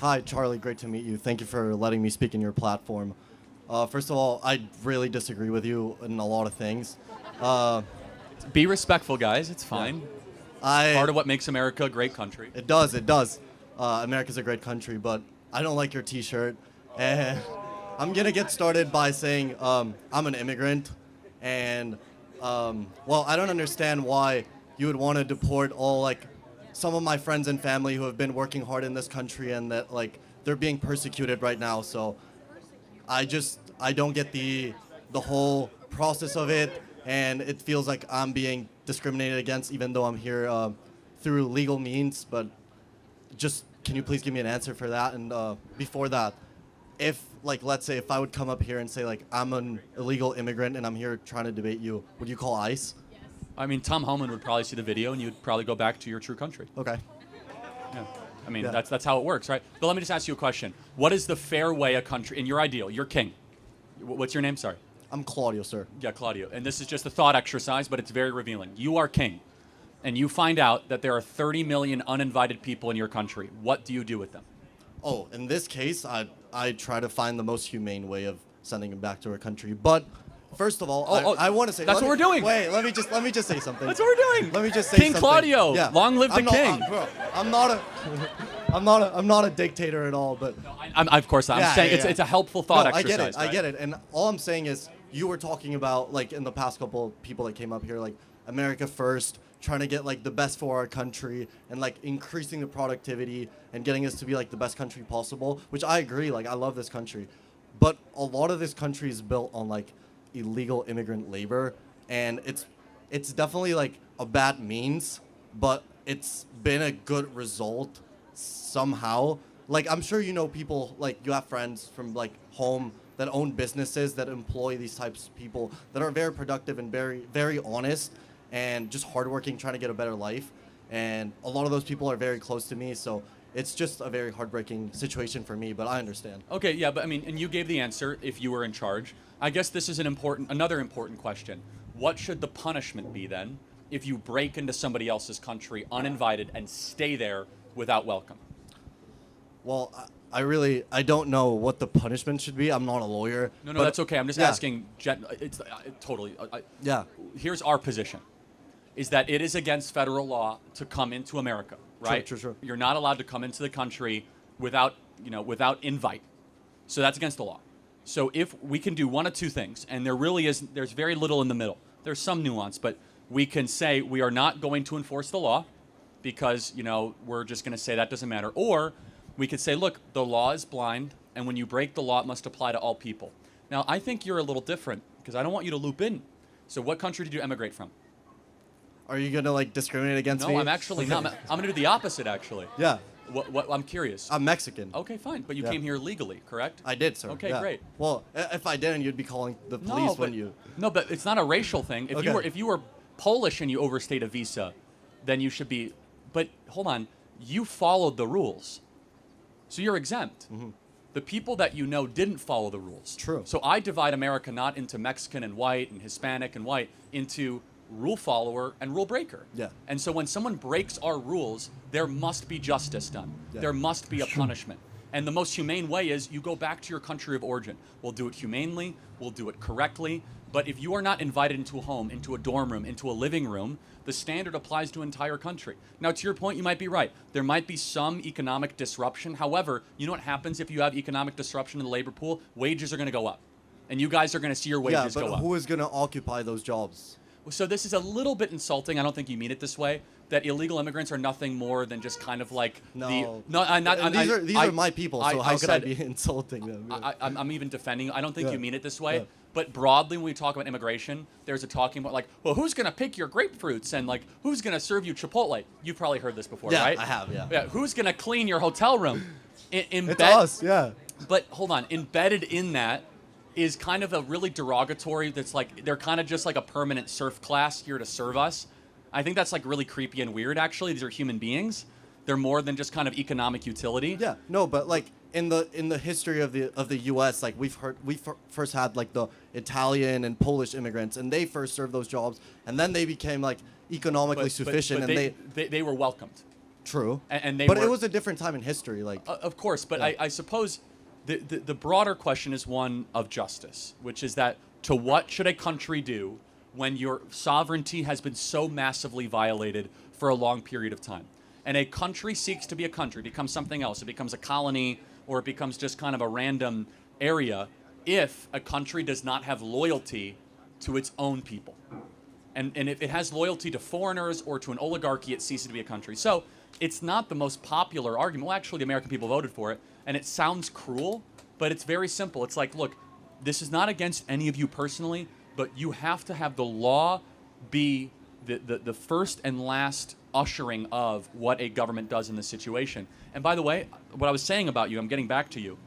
Hi, Charlie. Great to meet you. Thank you for letting me speak in your platform. First of all, I really disagree with you in a lot of things. Be respectful, guys. It's fine. I Part of what makes America a great country. It does. It does. America's a great country, but I don't like your T-shirt. And I'm gonna get started by saying I'm an immigrant, and well, I don't understand why you would want to deport all some of my friends and family who have been working hard in this country, and that they're being persecuted right now. So I don't get the whole process of it, and it feels like I'm being discriminated against, even though I'm here through legal means. But just can you please give me an answer for that? And before that, if let's say if I would come up here and say I'm an illegal immigrant and I'm here trying to debate you, would you call ICE? I mean, Tom Homan would probably see the video, and you'd probably go back to your true country. Okay. Yeah. I mean, Yeah. that's how it works, right? But let me just ask you a question. What is the fair way a country, in your ideal, you're king. What's your name? Sorry. I'm Claudio, sir. Yeah, Claudio. And this is just a thought exercise, but it's very revealing. You are king, and you find out that there are 30 million uninvited people in your country. What do you do with them? Oh, in this case, I try to find the most humane way of sending them back to our country. But first of all, I want to say that's what we're doing. Wait, let me just say something. That's what we're doing. Let me just say King something. Claudio. Yeah. Long live the king. Bro, I'm not a dictator at all. But Of course, I'm Yeah, saying yeah, yeah. it's a helpful thought no, exercise. I get it. And all I'm saying is, you were talking about in the past couple of people that came up here, America first, trying to get the best for our country, and increasing the productivity and getting us to be the best country possible. Which I agree. I love this country, but a lot of this country is built on illegal immigrant labor, and it's definitely a bad means, but it's been a good result somehow. I'm sure you know people, you have friends from home that own businesses that employ these types of people that are very productive and very, very honest and just hardworking, trying to get a better life. And a lot of those people are very close to me, so it's just a very heartbreaking situation for me, but I understand. Okay, yeah, but I mean, and you gave the answer if you were in charge. I guess this is another important question. What should the punishment be then if you break into somebody else's country uninvited and stay there without welcome? Well, I don't know what the punishment should be. I'm not a lawyer. No, but that's okay. I'm just yeah. asking. Totally. Yeah. Here's our position: is that it is against federal law to come into America, right? True. You're not allowed to come into the country without invite. So that's against the law. So if we can do one of two things, and there's very little in the middle. There's some nuance, but we can say we are not going to enforce the law because we're just going to say that doesn't matter, or we could say, look, the law is blind, and when you break the law, it must apply to all people. Now, I think you're a little different, because I don't want you to loop in. So what country did you emigrate from? Are you going to discriminate against me? No, I'm actually not. I'm going to do the opposite, actually. Yeah. What I'm curious. I'm Mexican. Okay, fine. But you came here legally, correct? I did, sir. Okay, yeah. great. Well, if I didn't, you'd be calling the police when you... No, but it's not a racial thing. If you were Polish and you overstayed a visa, then you should be... But hold on. You followed the rules. So you're exempt. Mm-hmm. The people that you know didn't follow the rules. True. So I divide America not into Mexican and white and Hispanic and white, into rule follower and rule breaker. Yeah. And so when someone breaks our rules, there must be justice done. Yeah. There must be a punishment. And the most humane way is you go back to your country of origin. We'll do it humanely. We'll do it correctly. But if you are not invited into a home, into a dorm room, into a living room, the standard applies to an entire country. Now, to your point, you might be right. There might be some economic disruption. However, you know what happens if you have economic disruption in the labor pool? Wages are going to go up. And you guys are going to see your wages go up. Yeah, but who is going to occupy those jobs? So this is a little bit insulting. I don't think you mean it this way. That illegal immigrants are nothing more than just kind of these are my people. So how could I be insulting them? Yeah. I'm even defending. I don't think you mean it this way. Yeah. But broadly, when we talk about immigration, there's a talking about well, who's going to pick your grapefruits and who's going to serve you Chipotle? You've probably heard this before, right? Yeah, I have. Yeah. Yeah. Who's going to clean your hotel room? It's us. Yeah. But hold on. Embedded in that is kind of a really derogatory. That's they're kind of just like a permanent serf class here to serve us. I think that's really creepy and weird. Actually, these are human beings. They're more than just kind of economic utility. Yeah. No, but in the history of the U.S., we first had the Italian and Polish immigrants, and they first served those jobs, and then they became economically sufficient, but and they were welcomed. True. And they but were, it was a different time in history. Like, of course, but yeah. I suppose the broader question is one of justice, which is that to what should a country do when your sovereignty has been so massively violated for a long period of time? And a country seeks to be a country, becomes something else. It becomes a colony, or it becomes just kind of a random area if a country does not have loyalty to its own people. And if it has loyalty to foreigners or to an oligarchy, it ceases to be a country. So it's not the most popular argument. Well, actually, the American people voted for it, and it sounds cruel, but it's very simple. It's like, look, this is not against any of you personally, but you have to have the law be the first and last ushering of what a government does in this situation. And by the way, what I was saying about you, I'm getting back to you.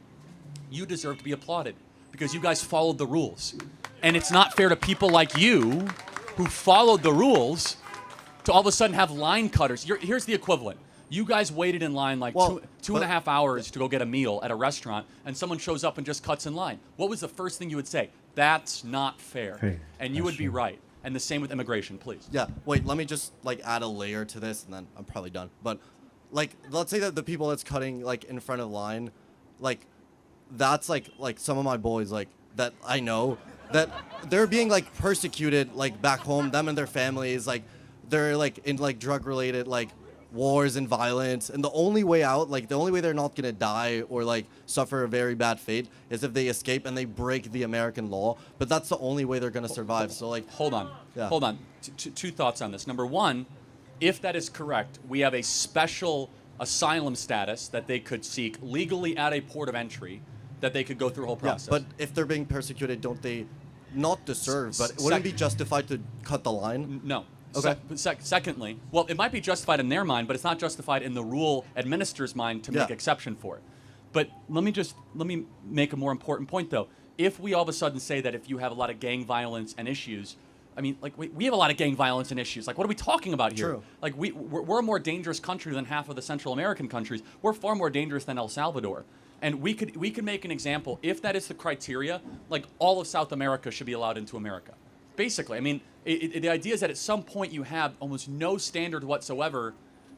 You deserve to be applauded because you guys followed the rules. And it's not fair to people like you who followed the rules to all of a sudden have line cutters. Here's the equivalent. You guys waited in line like two and a half hours to go get a meal at a restaurant, and someone shows up and just cuts in line. What was the first thing you would say? That's not fair. Hey, and you would be right. And the same with immigration, please. Yeah, wait, let me just like add a layer to this and then I'm probably done. But like, let's say that the people that's cutting like in front of the line, like that's like some of my boys like that I know that they're being like persecuted like back home, them and their families, like they're like in like drug related like wars and violence, and the only way out, like the only way they're not gonna die or like suffer a very bad fate is if they escape and they break the American law. But that's the only way they're gonna survive. So like, hold on. Two thoughts on this. Number one, if that is correct, we have a special asylum status that they could seek legally at a port of entry, that they could go through a whole process. Yeah, but if they're being persecuted, don't they not deserve? But wouldn't it be justified to cut the line? No. Okay. Secondly, well, it might be justified in their mind, but it's not justified in the rule administrator's mind to make exception for it. But let me make a more important point though. If we all of a sudden say that if you have a lot of gang violence and issues, I mean, like we have a lot of gang violence and issues. Like, what are we talking about here? True. Like we're a more dangerous country than half of the Central American countries. We're far more dangerous than El Salvador. And we could make an example. If that is the criteria, like all of South America should be allowed into America. Basically, I mean, the idea is that at some point you have almost no standard whatsoever,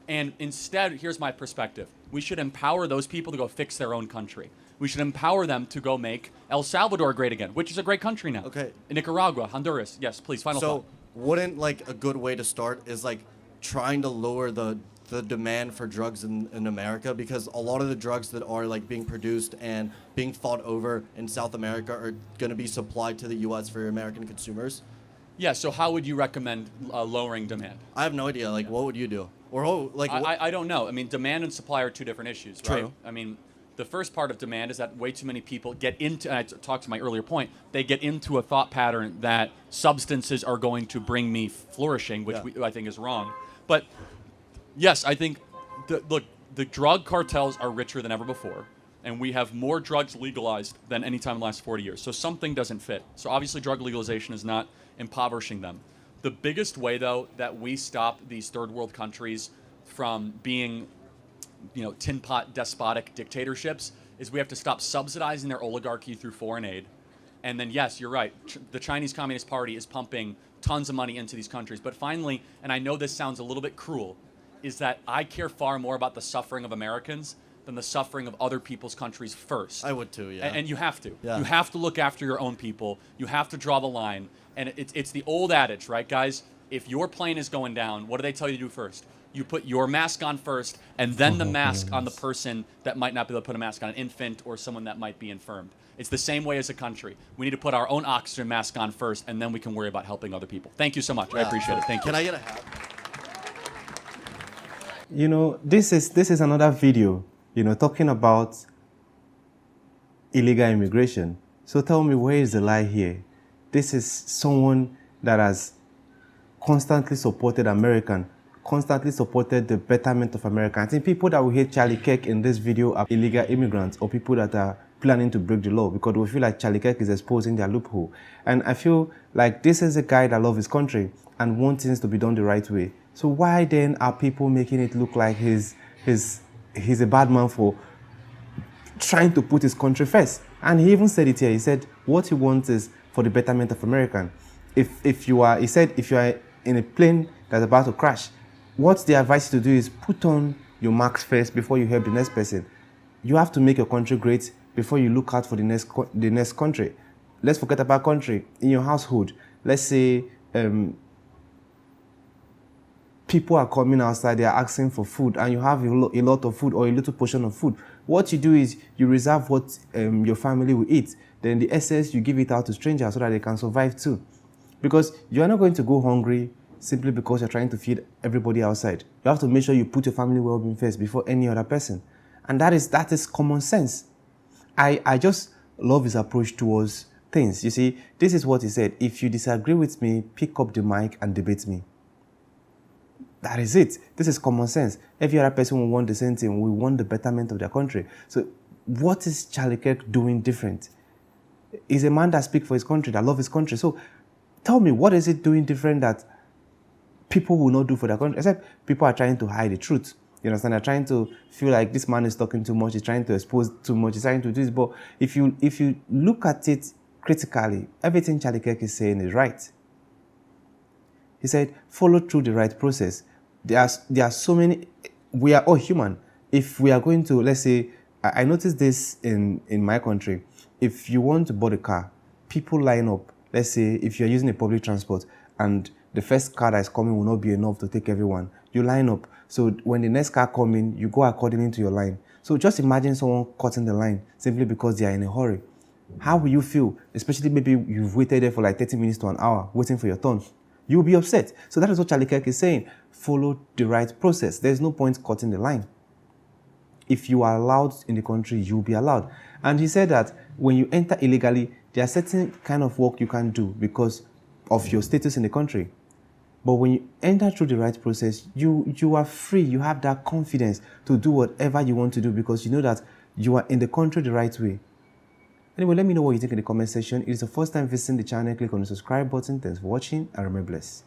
and instead, here's my perspective. We should empower those people to go fix their own country. We should empower them to go make El Salvador great again, which is a great country now. Okay. Nicaragua, Honduras. Yes, please, final thought. So wouldn't like a good way to start is like trying to lower the demand for drugs in America, because a lot of the drugs that are like being produced and being fought over in South America are going to be supplied to the U.S. for American consumers. Yeah, so how would you recommend lowering demand? I have no idea. Like, what would you do? Or like, I don't know. I mean, demand and supply are two different issues, right? True. I mean, the first part of demand is that way too many people get into, and I talked to my earlier point, they get into a thought pattern that substances are going to bring me flourishing, which I think is wrong. But yes, I think, the drug cartels are richer than ever before, and we have more drugs legalized than any time in the last 40 years. So something doesn't fit. So obviously drug legalization is not impoverishing them. The biggest way, though, that we stop these third world countries from being, tin pot despotic dictatorships is we have to stop subsidizing their oligarchy through foreign aid. And then, yes, you're right, the Chinese Communist Party is pumping tons of money into these countries. But finally, and I know this sounds a little bit cruel, is that I care far more about the suffering of Americans than the suffering of other people's countries first. I would too, yeah. And you have to. Yeah. You have to look after your own people. You have to draw the line. And it's the old adage, right, guys? If your plane is going down, what do they tell you to do first? You put your mask on first, and then the mask on the person that might not be able to put a mask on, an infant or someone that might be infirmed. It's the same way as a country. We need to put our own oxygen mask on first, and then we can worry about helping other people. Thank you so much. I appreciate it. Thank you. Can I get a hat? This is another video, talking about illegal immigration. So tell me, where is the lie here? This is someone that has constantly supported constantly supported the betterment of America. I think people that will hate Charlie Kirk in this video are illegal immigrants or people that are planning to break the law, because we feel like Charlie Kirk is exposing their loophole. And I feel like this is a guy that loves his country and wants things to be done the right way. So why then are people making it look like he's a bad man for trying to put his country first? And he even said it here. He said what he wants is for the betterment of America. If you are in a plane that's about to crash, what they advise you to do is put on your marks first before you help the next person. You have to make your country great before you look out for the next country. Let's forget about country. In your household, let's say people are coming outside, they are asking for food, and you have a lot of food or a little portion of food. What you do is you reserve what your family will eat. Then the excess, you give it out to strangers so that they can survive too. Because you are not going to go hungry simply because you're trying to feed everybody outside. You have to make sure you put your family well-being first before any other person. And that is common sense. I just love his approach towards things. You see, this is what he said. If you disagree with me, pick up the mic and debate me. That is it. This is common sense. Every other person will want the same thing. We want the betterment of their country. So what is Charlie Kirk doing different? He's a man that speaks for his country, that loves his country. So tell me, what is it doing different that people will not do for their country? Except people are trying to hide the truth. You understand? They're trying to feel like this man is talking too much. He's trying to expose too much. He's trying to do this. But if you look at it critically, everything Charlie Kirk is saying is right. He said, follow through the right process. There are so many. We are all human. If we are going to, let's say, I noticed this in my country. If you want to board a car, people line up. Let's say if you're using a public transport and the first car that is coming will not be enough to take everyone, you line up. So when the next car comes in, you go according to your line. So just imagine someone cutting the line simply because they are in a hurry. How will you feel? Especially maybe you've waited there for like 30 minutes to an hour waiting for your turn. You will be upset. So that is what Charlie Kirk is saying. Follow the right process. There's no point cutting the line. If you are allowed in the country, you'll be allowed. And he said that when you enter illegally, there are certain kind of work you can do because of your status in the country. But when you enter through the right process, you are free. You have that confidence to do whatever you want to do because you know that you are in the country the right way. Anyway, let me know what you think in the comment section. If it's the first time visiting the channel, click on the subscribe button. Thanks for watching and remain blessed.